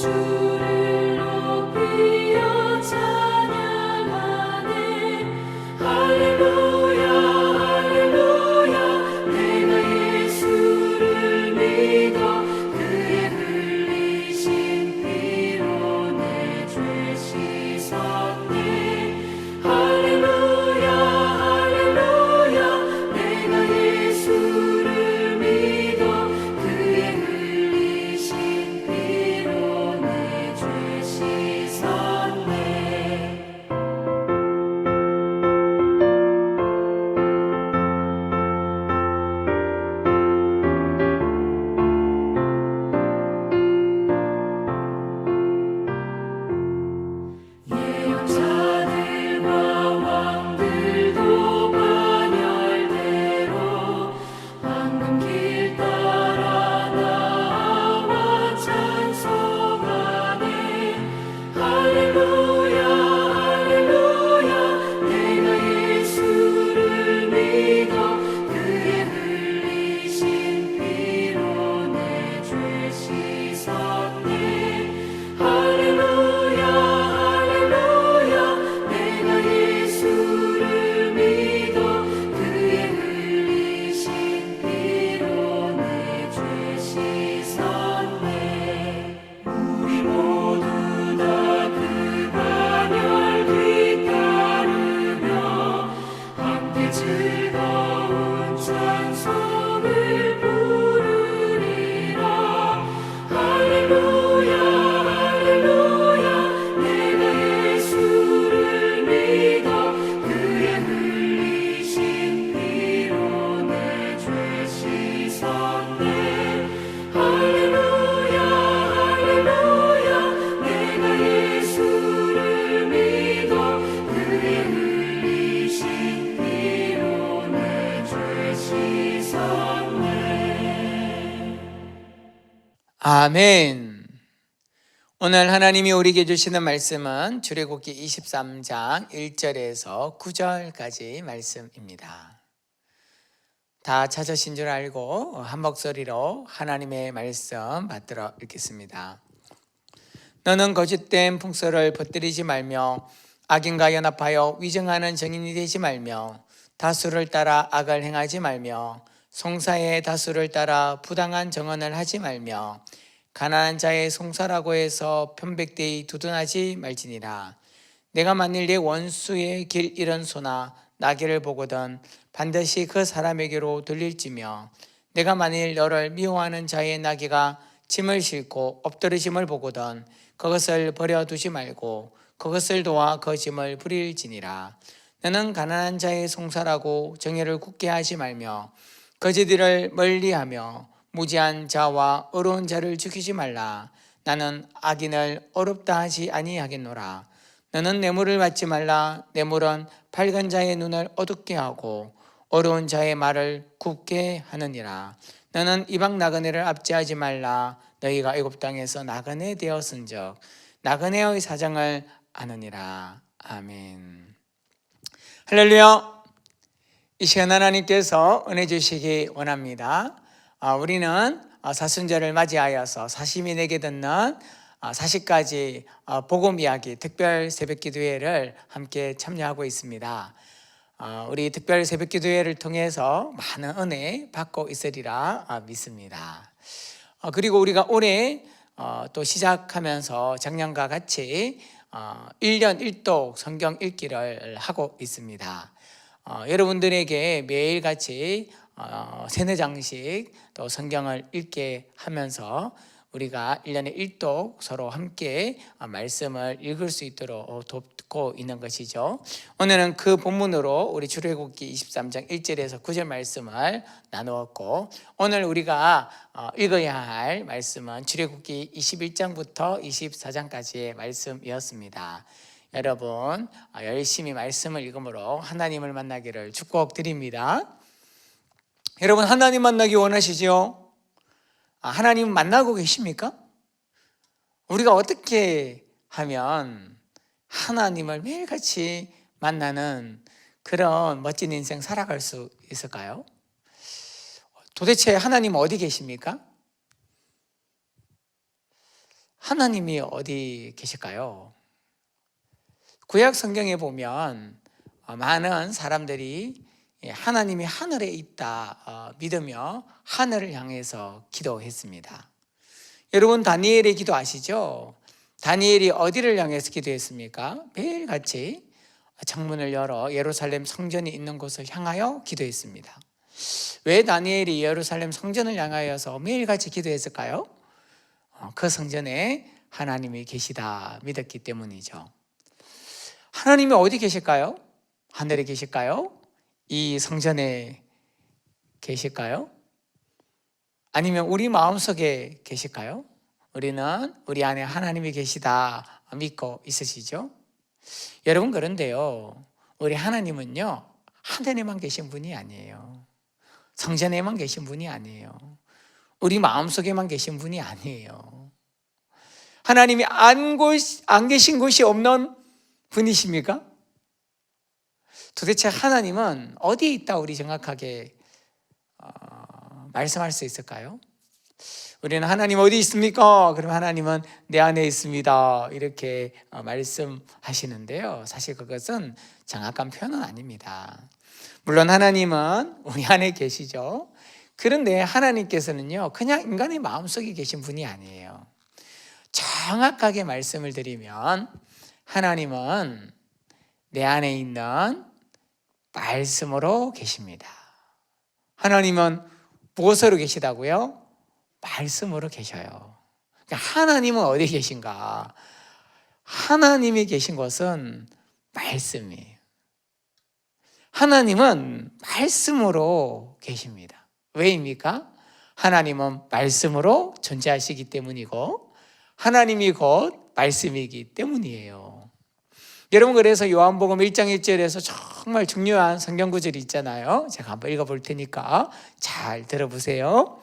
주를 높이어 찬양하네. 할렐루야 할렐루야. 내가 예수를 믿어 그의 흘리신 피로 내 죄 씻었네. 할렐루야 할렐루야. 내가 예수를 믿어 그의 흘리신 피로 내 죄 씻었네. 예언자들과 왕들도 반열대로 황금길 따라 나와 찬송하네. 할렐루야 할렐루야. 내가 예수를 믿어 그의 흘리신 피로 내 죄 씻었네. 할렐루야 할렐루야. 내가 예수를 믿어 그의 흘리신 피로 내 죄 씻었네. 우리 모두 다 그 반열 뒤따르며 함께 즐거운 찬송을 부르리라. 할렐루야 할렐루야. 내가 예수를 믿어 그의 흘리신 피로 내 죄 씻었네. 할렐루야 할렐루야. 내가 예수를 믿어 그의 흘리신 피로 내 죄 씻었네. 아멘. 오늘 하나님이 우리에게 주시는 말씀은 출애굽기 23장 1절에서 9절까지 말씀입니다. 다 찾으신 줄 알고 한 목소리로 하나님의 말씀 받들어 읽겠습니다. 너는 거짓된 풍소를 퍼뜨리지 말며 악인과 연합하여 위증하는 정인이 되지 말며 다수를 따라 악을 행하지 말며 송사의 다수를 따라 부당한 정언을 하지 말며 가난한 자의 송사라고 해서 편백되이 두둔하지 말지니라. 내가 만일 내 원수의 길 잃은 소나 나귀를 보거든 반드시 그 사람에게로 돌릴지며 내가 만일 너를 미워하는 자의 나귀가 짐을 싣고 엎드러짐을 보거든 그것을 버려두지 말고 그것을 도와 그 짐을 부릴지니라. 너는 가난한 자의 송사라고 정의를 굳게 하지 말며 거짓들을 멀리하며 무지한 자와 어려운 자를 죽이지 말라. 나는 악인을 어렵다 하지 아니하겠노라. 너는 뇌물을 받지 말라. 뇌물은 밝은 자의 눈을 어둡게 하고 어려운 자의 말을 굽게 하느니라. 너는 이방 나그네를 압제하지 말라. 너희가 애굽 땅에서 나그네 되었은즉 나그네의 사정을 아느니라. 아멘. 할렐루야. 이 시간 하나님께서 은혜 주시기 원합니다. 우리는 사순절을 맞이하여서 사심이 내게 듣는 40가지 복음 이야기 특별 새벽기도회를 함께 참여하고 있습니다. 우리 특별 새벽기도회를 통해서 많은 은혜 받고 있으리라 믿습니다. 그리고 우리가 올해 또 시작하면서 작년과 같이 1년 1독 성경 읽기를 하고 있습니다. 여러분들에게 매일같이 3-4장씩 또 성경을 읽게 하면서 우리가 1년에 1독 서로 함께 말씀을 읽을 수 있도록 돕고 있는 것이죠. 오늘은 그 본문으로 우리 출애굽기 23장 1절에서 9절 말씀을 나누었고, 오늘 우리가 읽어야 할 말씀은 출애굽기 21장부터 24장까지의 말씀이었습니다. 여러분 열심히 말씀을 읽음으로 하나님을 만나기를 축복드립니다. 여러분 하나님 만나기 원하시죠? 하나님 만나고 계십니까? 우리가 어떻게 하면 하나님을 매일같이 만나는 그런 멋진 인생 살아갈 수 있을까요? 도대체 하나님 어디 계십니까? 하나님이 어디 계실까요? 구약 성경에 보면 많은 사람들이 하나님이 하늘에 있다 믿으며 하늘을 향해서 기도했습니다. 여러분 다니엘의 기도 아시죠? 다니엘이 어디를 향해서 기도했습니까? 매일같이 창문을 열어 예루살렘 성전이 있는 곳을 향하여 기도했습니다. 왜 다니엘이 예루살렘 성전을 향하여서 매일같이 기도했을까요? 그 성전에 하나님이 계시다 믿었기 때문이죠. 하나님이 어디 계실까요? 하늘에 계실까요? 이 성전에 계실까요? 아니면 우리 마음속에 계실까요? 우리는 우리 안에 하나님이 계시다 믿고 있으시죠? 여러분 그런데요, 우리 하나님은요 하늘에만 계신 분이 아니에요. 성전에만 계신 분이 아니에요. 우리 마음속에만 계신 분이 아니에요. 하나님이 안 계신 곳이 없는 분이십니까? 도대체 하나님은 어디에 있다 우리 정확하게 말씀할 수 있을까요? 우리는 하나님 어디 있습니까? 그럼 하나님은 내 안에 있습니다 이렇게 말씀하시는데요, 사실 그것은 정확한 표현은 아닙니다. 물론 하나님은 우리 안에 계시죠. 그런데 하나님께서는요 그냥 인간의 마음속에 계신 분이 아니에요. 정확하게 말씀을 드리면 하나님은 내 안에 있는 말씀으로 계십니다. 하나님은 무엇으로 계시다고요? 말씀으로 계셔요. 그러니까 하나님은 어디 계신가? 하나님이 계신 곳은 말씀이에요. 하나님은 말씀으로 계십니다. 왜입니까? 하나님은 말씀으로 존재하시기 때문이고 하나님이 곧 말씀이기 때문이에요. 여러분 그래서 요한복음 1장 1절에서 정말 중요한 성경 구절이 있잖아요. 제가 한번 읽어볼 테니까 잘 들어보세요.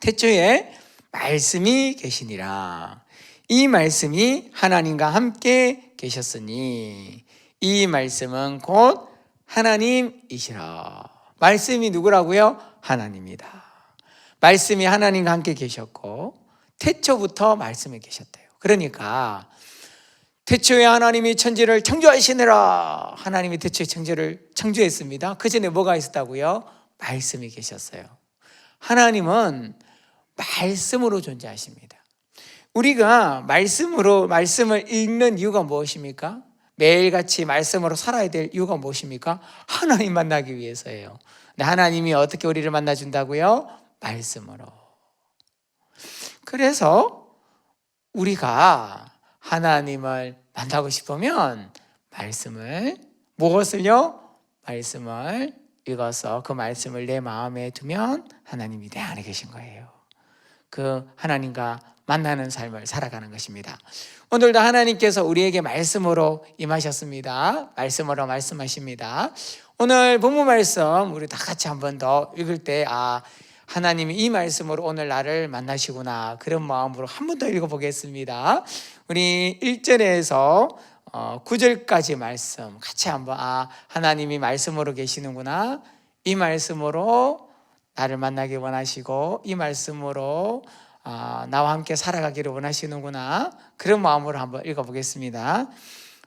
태초에 말씀이 계시니라. 이 말씀이 하나님과 함께 계셨으니 이 말씀은 곧 하나님이시라. 말씀이 누구라고요? 하나님이다. 말씀이 하나님과 함께 계셨고 태초부터 말씀이 계셨대요. 그러니까 태초에 하나님이 천지를 창조하시느라. 하나님이 태초에 천지를 창조했습니다. 그 전에 뭐가 있었다고요? 말씀이 계셨어요. 하나님은 말씀으로 존재하십니다. 우리가 말씀을 읽는 이유가 무엇입니까? 매일같이 말씀으로 살아야 될 이유가 무엇입니까? 하나님 만나기 위해서예요. 근데 하나님이 어떻게 우리를 만나준다고요? 말씀으로. 그래서 우리가 하나님을 만나고 싶으면 무엇을요? 말씀을 읽어서 그 말씀을 내 마음에 두면 하나님이 내 안에 계신 거예요. 그 하나님과 만나는 삶을 살아가는 것입니다. 오늘도 하나님께서 우리에게 말씀으로 임하셨습니다. 말씀으로 말씀하십니다. 오늘 본문 말씀 우리 다 같이 한 번 더 읽을 때 하나님이 이 말씀으로 오늘 나를 만나시구나, 그런 마음으로 한 번 더 읽어보겠습니다. 우리 1절에서 9절까지 말씀 같이 한번 하나님이 말씀으로 계시는구나, 이 말씀으로 나를 만나기 원하시고 이 말씀으로 나와 함께 살아가기를 원하시는구나, 그런 마음으로 한번 읽어보겠습니다.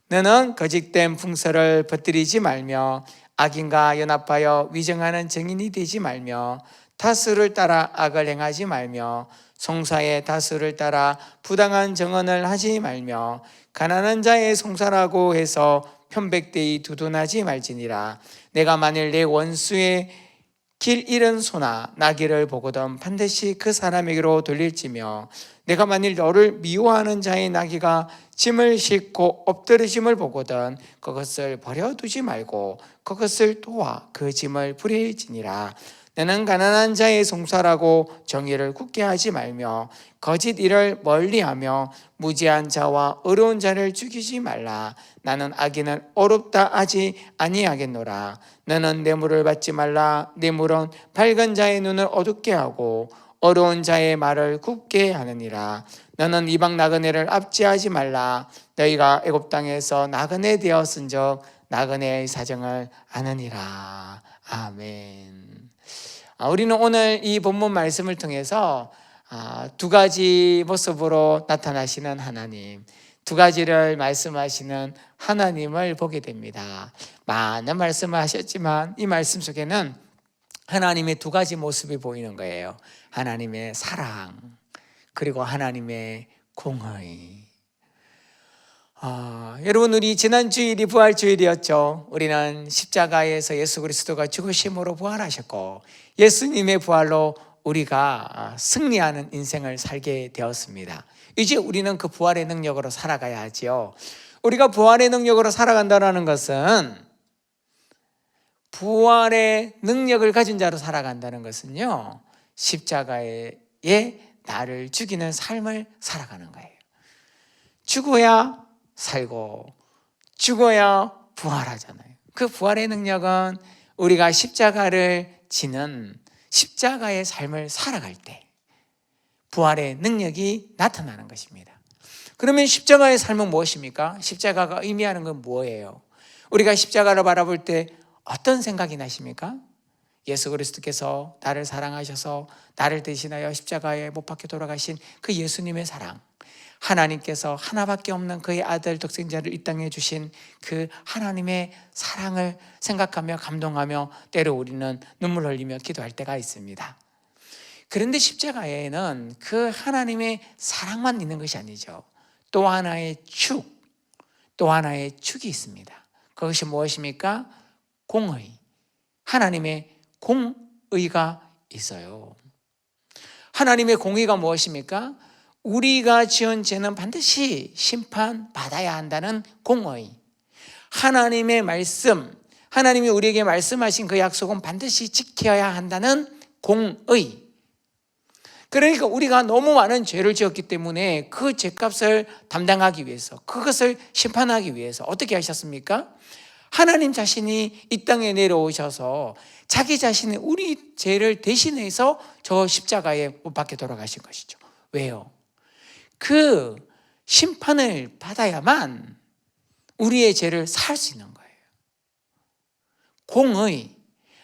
너는 거짓된 풍설을 퍼뜨리지 말며 악인과 연합하여 위정하는 증인이 되지 말며 다수를 따라 악을 행하지 말며 송사의 다수를 따라 부당한 정언을 하지 말며 가난한 자의 송사라고 해서 편백되이 두둔하지 말지니라. 내가 만일 내 원수의 길 잃은 소나 나귀를 보거든 반드시 그 사람에게로 돌릴지며 내가 만일 너를 미워하는 자의 나귀가 짐을 싣고 엎드러짐을 보거든 그것을 버려두지 말고 그것을 도와 그 짐을 부릴지니라. 너는 가난한 자의 송사라고 정의를 굳게 하지 말며 거짓 일을 멀리하며 무지한 자와 어려운 자를 죽이지 말라. 나는 악인을 어렵다 하지 아니하겠노라. 너는 뇌물을 받지 말라. 뇌물은 밝은 자의 눈을 어둡게 하고 어려운 자의 말을 굽게 하느니라. 너는 이방 나그네를 압제하지 말라. 너희가 애굽 땅에서 나그네 되었은즉 나그네의 사정을 아느니라. 아멘. 우리는 오늘 이 본문 말씀을 통해서 두 가지 모습으로 나타나시는 하나님, 두 가지를 말씀하시는 하나님을 보게 됩니다. 많은 말씀을 하셨지만 이 말씀 속에는 하나님의 두 가지 모습이 보이는 거예요. 하나님의 사랑, 그리고 하나님의 공의. 여러분, 우리 지난 주일이 부활주일이었죠. 우리는 십자가에서 예수 그리스도가 죽으심으로 부활하셨고 예수님의 부활로 우리가 승리하는 인생을 살게 되었습니다. 이제 우리는 그 부활의 능력으로 살아가야 하지요. 우리가 부활의 능력으로 살아간다는 것은, 부활의 능력을 가진 자로 살아간다는 것은요, 십자가에 나를 죽이는 삶을 살아가는 거예요. 죽어야 살고 죽어야 부활하잖아요. 그 부활의 능력은 우리가 십자가를 지는 십자가의 삶을 살아갈 때 부활의 능력이 나타나는 것입니다. 그러면 십자가의 삶은 무엇입니까? 십자가가 의미하는 건 뭐예요? 우리가 십자가를 바라볼 때 어떤 생각이 나십니까? 예수 그리스도께서 나를 사랑하셔서 나를 대신하여 십자가에 못 박혀 돌아가신 그 예수님의 사랑, 하나님께서 하나밖에 없는 그의 아들 독생자를 이 땅에 주신 그 하나님의 사랑을 생각하며 감동하며 때로 우리는 눈물 흘리며 기도할 때가 있습니다. 그런데 십자가에는 그 하나님의 사랑만 있는 것이 아니죠. 또 하나의 축이 있습니다. 그것이 무엇입니까? 공의, 하나님의 공의가 있어요. 하나님의 공의가 무엇입니까? 우리가 지은 죄는 반드시 심판받아야 한다는 공의. 하나님의 말씀, 하나님이 우리에게 말씀하신 그 약속은 반드시 지켜야 한다는 공의. 그러니까 우리가 너무 많은 죄를 지었기 때문에 그 죄값을 담당하기 위해서, 그것을 심판하기 위해서 어떻게 하셨습니까? 하나님 자신이 이 땅에 내려오셔서 자기 자신이 우리 죄를 대신해서 저 십자가에 못 박혀 돌아가신 것이죠. 왜요? 그 심판을 받아야만 우리의 죄를 살 수 있는 거예요. 공의,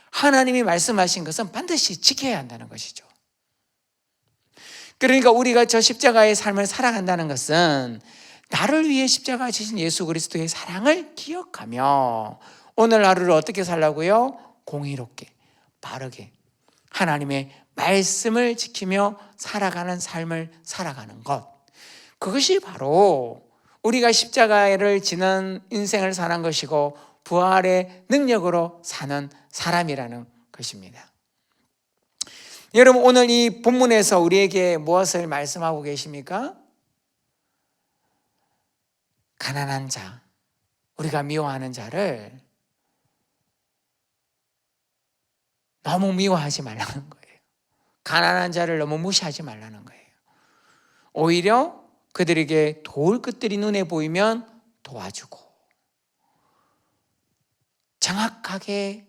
하나님이 말씀하신 것은 반드시 지켜야 한다는 것이죠. 그러니까 우리가 저 십자가의 삶을 살아간다는 것은 나를 위해 십자가 지신 예수 그리스도의 사랑을 기억하며 오늘 하루를 어떻게 살라고요? 공의롭게, 바르게 하나님의 말씀을 지키며 살아가는 삶을 살아가는 것, 그것이 바로 우리가 십자가를 지는 인생을 사는 것이고 부활의 능력으로 사는 사람이라는 것입니다. 여러분, 오늘 이 본문에서 우리에게 무엇을 말씀하고 계십니까? 가난한 자, 우리가 미워하는 자를 너무 미워하지 말라는 거예요. 가난한 자를 너무 무시하지 말라는 거예요. 오히려 그들에게 도울 것들이 눈에 보이면 도와주고 정확하게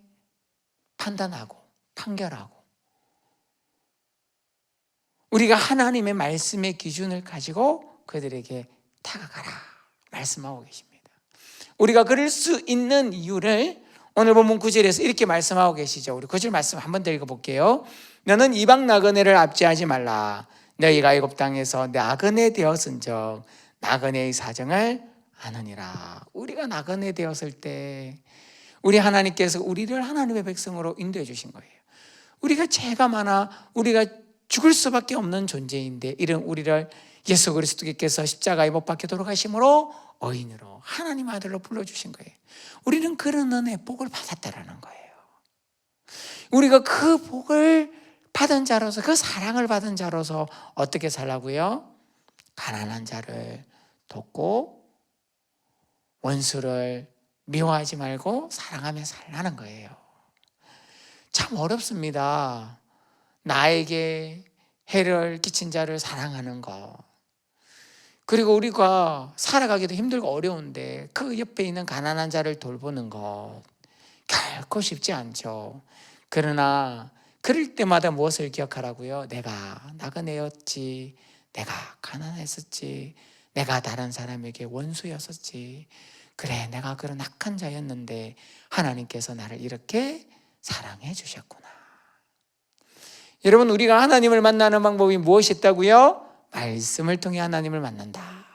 판단하고 판결하고, 우리가 하나님의 말씀의 기준을 가지고 그들에게 다가가라 말씀하고 계십니다. 우리가 그럴 수 있는 이유를 오늘 본문 9절에서 이렇게 말씀하고 계시죠. 우리 9절 말씀 한 번 더 읽어볼게요. 너는 이방 나그네를 압제하지 말라. 너희가 애굽 땅에서 나그네 되었은즉 나그네의 사정을 아느니라. 우리가 나그네 되었을 때 우리 하나님께서 우리를 하나님의 백성으로 인도해 주신 거예요. 우리가 죄가 많아 우리가 죽을 수밖에 없는 존재인데 이런 우리를 예수 그리스도께서 십자가에 못 박혀 돌아가심으로 의인으로 하나님 아들로 불러주신 거예요. 우리는 그런 은혜 복을 받았다라는 거예요. 우리가 그 복을 받은 자로서, 그 사랑을 받은 자로서 어떻게 살라고요? 가난한 자를 돕고 원수를 미워하지 말고 사랑하며 살라는 거예요. 참 어렵습니다. 나에게 해를 끼친 자를 사랑하는 것, 그리고 우리가 살아가기도 힘들고 어려운데 그 옆에 있는 가난한 자를 돌보는 것 결코 쉽지 않죠. 그러나 그럴 때마다 무엇을 기억하라고요? 내가 나그네였지, 내가 가난했었지, 내가 다른 사람에게 원수였었지, 그래 내가 그런 악한 자였는데 하나님께서 나를 이렇게 사랑해 주셨구나. 여러분, 우리가 하나님을 만나는 방법이 무엇이 있다고요? 말씀을 통해 하나님을 만난다.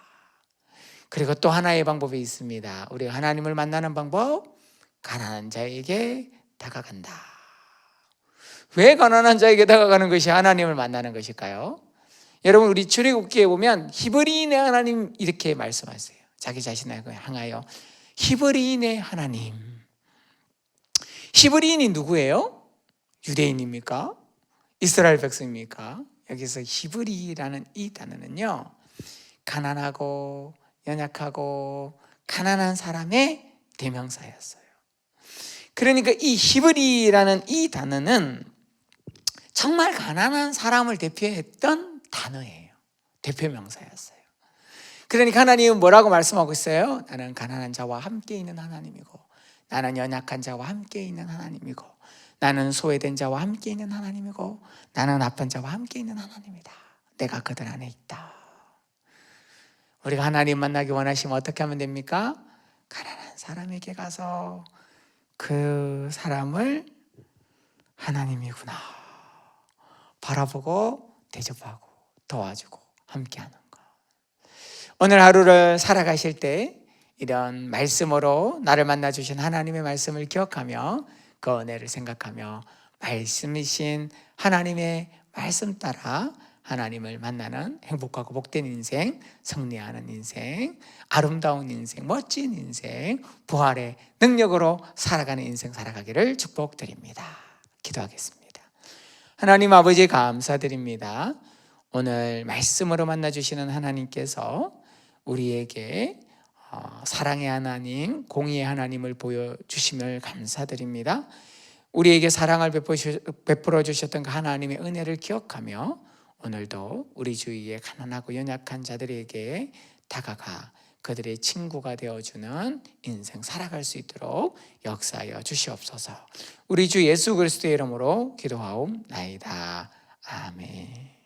그리고 또 하나의 방법이 있습니다. 우리가 하나님을 만나는 방법, 가난한 자에게 다가간다. 왜 가난한 자에게 다가가는 것이 하나님을 만나는 것일까요? 여러분, 우리 출애굽기에 보면 히브리인의 하나님 이렇게 말씀하세요. 자기 자신을 향하여 히브리인의 하나님. 히브리인이 누구예요? 유대인입니까? 이스라엘 백성입니까? 여기서 히브리라는 이 단어는요, 가난하고 연약하고 가난한 사람의 대명사였어요. 그러니까 이 히브리라는 이 단어는 정말 가난한 사람을 대표했던 단어예요. 대표 명사였어요. 그러니까 하나님은 뭐라고 말씀하고 있어요? 나는 가난한 자와 함께 있는 하나님이고, 나는 연약한 자와 함께 있는 하나님이고, 나는 소외된 자와 함께 있는 하나님이고, 나는 아픈 자와 함께 있는 하나님이다. 내가 그들 안에 있다. 우리가 하나님 만나기 원하시면 어떻게 하면 됩니까? 가난한 사람에게 가서 그 사람을 하나님이구나 바라보고 대접하고 도와주고 함께하는 것. 오늘 하루를 살아가실 때 이런 말씀으로 나를 만나주신 하나님의 말씀을 기억하며 그 은혜를 생각하며 말씀이신 하나님의 말씀 따라 하나님을 만나는 행복하고 복된 인생, 승리하는 인생, 아름다운 인생, 멋진 인생, 부활의 능력으로 살아가는 인생 살아가기를 축복드립니다. 기도하겠습니다. 하나님 아버지 감사드립니다. 오늘 말씀으로 만나주시는 하나님께서 우리에게 사랑의 하나님, 공의의 하나님을 보여주심을 감사드립니다. 우리에게 사랑을 베풀어 주셨던 그 하나님의 은혜를 기억하며 오늘도 우리 주위에 가난하고 연약한 자들에게 다가가 그들의 친구가 되어주는 인생 살아갈 수 있도록 역사하여 주시옵소서. 우리 주 예수 그리스도의 이름으로 기도하옵나이다. 아멘.